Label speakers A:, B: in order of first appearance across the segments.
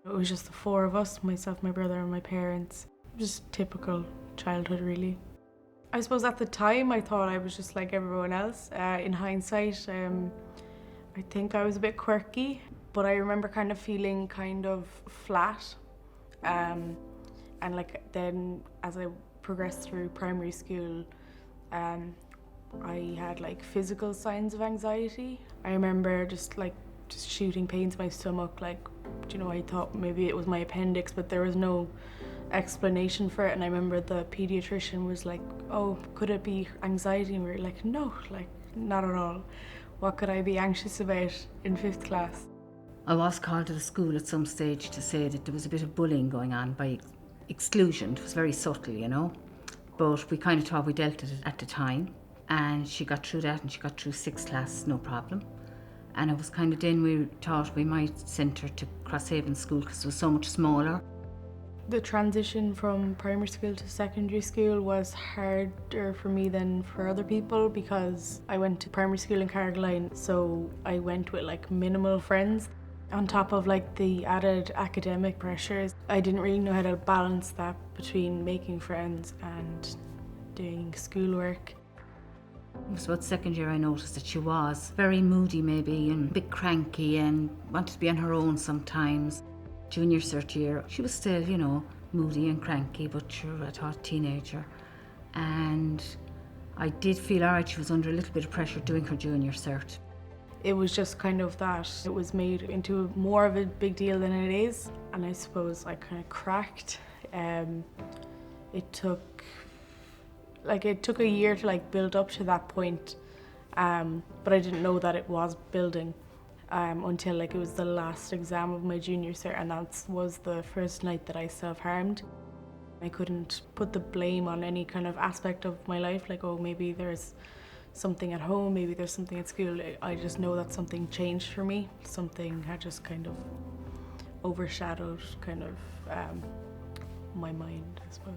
A: It was just the four of us, myself, my brother and my parents. Just typical childhood, really. I suppose at the time I thought I was just like everyone else. In hindsight, I think I was a bit quirky, but I remember kind of feeling kind of flat. And like then as I progressed through primary school, I had like physical signs of anxiety. I remember just shooting pains in my stomach, like, you know, I thought maybe it was my appendix, but there was no explanation for it. And I remember the pediatrician was like, oh, could it be anxiety? And we were like, no, like not at all. What could I be anxious about in 5th class?
B: I was called to the school at some stage to say that there was a bit of bullying going on by exclusion. It was very subtle, you know, but we kind of thought we dealt with it at the time, and she got through that and she got through 6th class, no problem. And it was kind of then we thought we might send her to Crosshaven School because it was so much smaller.
A: The transition from primary school to secondary school was harder for me than for other people because I went to primary school in Carrigaline, so I went with like minimal friends. On top of like the added academic pressures, I didn't really know how to balance that between making friends and doing schoolwork.
B: It was about second year I noticed that she was very moody maybe and a bit cranky and wanted to be on her own sometimes. Junior, third year, she was still, you know, moody and cranky, but sure, I thought teenager. And I did feel alright, she was under a little bit of pressure doing her junior cert.
A: It was just kind of that. It was made into more of a big deal than it is. And I suppose I kind of cracked. It took a year to like build up to that point. But I didn't know that it was building until like it was the last exam of my junior cert, and that was the first night that I self-harmed. I couldn't put the blame on any kind of aspect of my life, like, oh, maybe there's something at home, maybe there's something at school. I just know that something changed for me. Something had just kind of overshadowed kind of my mind, I suppose.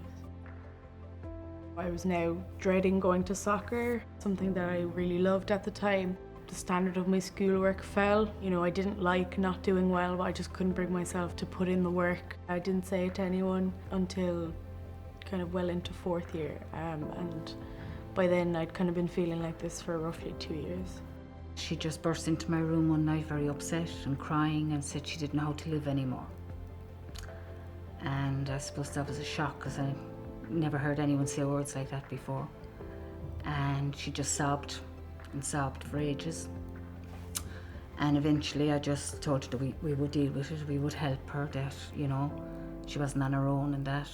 A: I was now dreading going to soccer, something that I really loved at the time. The standard of my schoolwork fell. You know, I didn't like not doing well, but I just couldn't bring myself to put in the work. I didn't say it to anyone until kind of well into 4th year. And by then I'd kind of been feeling like this for roughly 2 years.
B: She just burst into my room one night very upset and crying and said she didn't know how to live anymore. And I suppose that was a shock because I never heard anyone say words like that before. And she just sobbed and sobbed for ages. And eventually I just told her that we would deal with it, we would help her, that, you know, she wasn't on her own and that.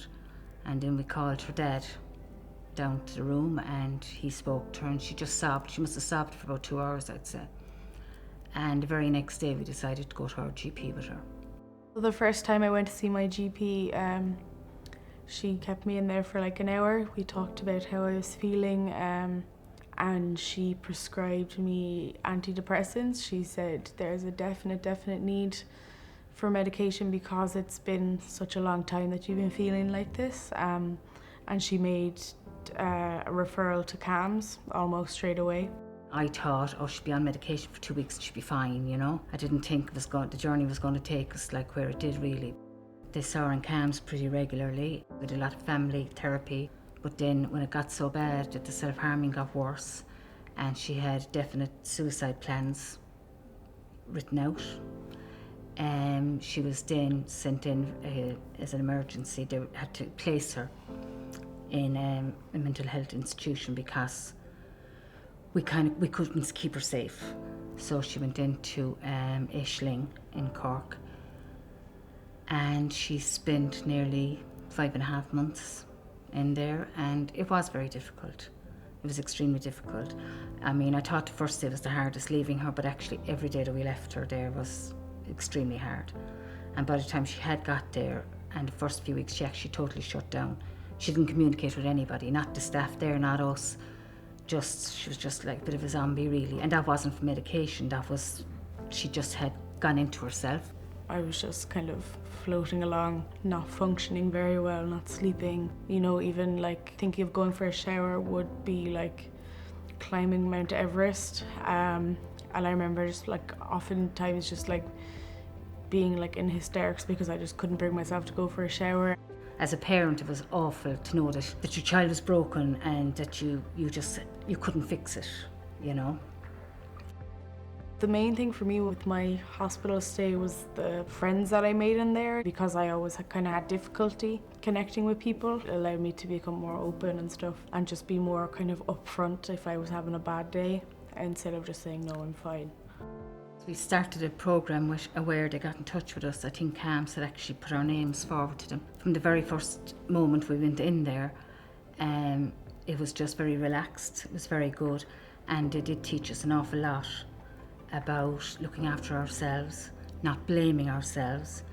B: And then we called her dad down to the room and he spoke to her and she just sobbed. She must have sobbed for about 2 hours, I'd say. And the very next day we decided to go to our GP with her.
A: The first time I went to see my GP, she kept me in there for like an hour. We talked about how I was feeling, and she prescribed me antidepressants. She said there's a definite need for medication because it's been such a long time that you've been feeling like this. And she made a referral to CAMHS almost straight away.
B: I thought, oh, she'd be on medication for 2 weeks and she'd be fine, you know. I didn't think the journey was going to take us like where it did really. They saw her in CAMHS pretty regularly. We did a lot of family therapy. But then when it got so bad that the self-harming got worse and she had definite suicide plans written out, she was then sent in as an emergency. They had to place her in a mental health institution because we couldn't keep her safe. So she went into Aisling in Cork, and she spent nearly 5.5 months in there, and it was very difficult. It was extremely difficult. I mean, I thought the first day was the hardest, leaving her, but actually every day that we left her there was extremely hard. And by the time she had got there, and the first few weeks, she actually totally shut down. She didn't communicate with anybody, not the staff there, not us. She was just like a bit of a zombie, really. And that wasn't for medication, she just had gone into herself.
A: I was just kind of floating along, not functioning very well, not sleeping. You know, even like thinking of going for a shower would be like climbing Mount Everest. And I remember just like oftentimes just like being like in hysterics because I just couldn't bring myself to go for a shower.
B: As a parent, it was awful to know that your child was broken and that you couldn't fix it, you know.
A: The main thing for me with my hospital stay was the friends that I made in there, because I always kind of had difficulty connecting with people. It allowed me to become more open and stuff and just be more kind of upfront if I was having a bad day instead of just saying, no, I'm fine.
B: We started a programme with Aware. They got in touch with us. I think CAMHS had actually put our names forward to them. From the very first moment we went in there, it was just very relaxed. It was very good, and they did teach us an awful lot about looking after ourselves, not blaming ourselves,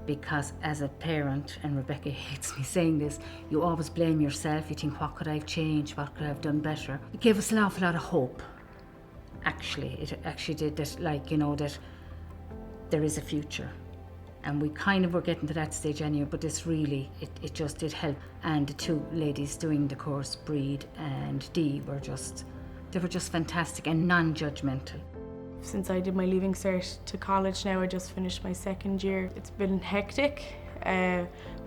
B: because as a parent, and Rebecca hates me saying this, you always blame yourself. You think, what could I have changed? What could I have done better? It gave us an awful lot of hope. Actually, it actually did that, like, you know, that there is a future. And we kind of were getting to that stage anyway, but this really, it just did help. And the two ladies doing the course, Breed and Dee, were just fantastic and non-judgmental.
A: Since I did my leaving cert to college now, I just finished my second year. It's been hectic,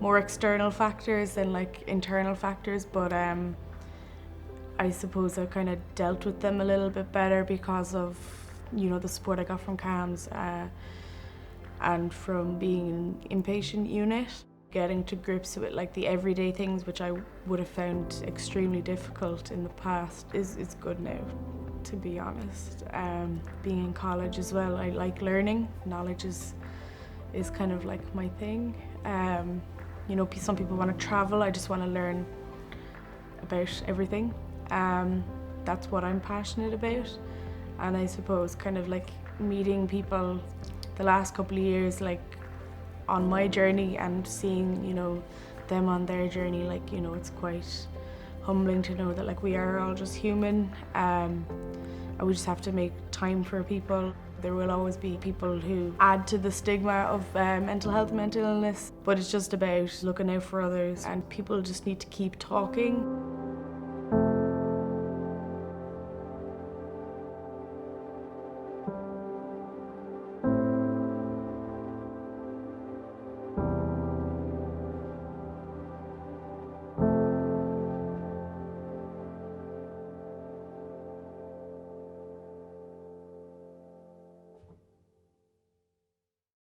A: more external factors than like internal factors, but I suppose I kind of dealt with them a little bit better because of, you know, the support I got from CAMHS and from being in inpatient unit. Getting to grips with like the everyday things which I would have found extremely difficult in the past is good now, to be honest. Being in college as well, I like learning. Knowledge is kind of like my thing. You know, some people want to travel. I just want to learn about everything. That's what I'm passionate about. And I suppose kind of like meeting people the last couple of years, like on my journey, and seeing, you know, them on their journey, like, you know, it's quite humbling to know that like we are all just human, and we just have to make time for people. There will always be people who add to the stigma of mental health, mental illness, but it's just about looking out for others, and people just need to keep talking.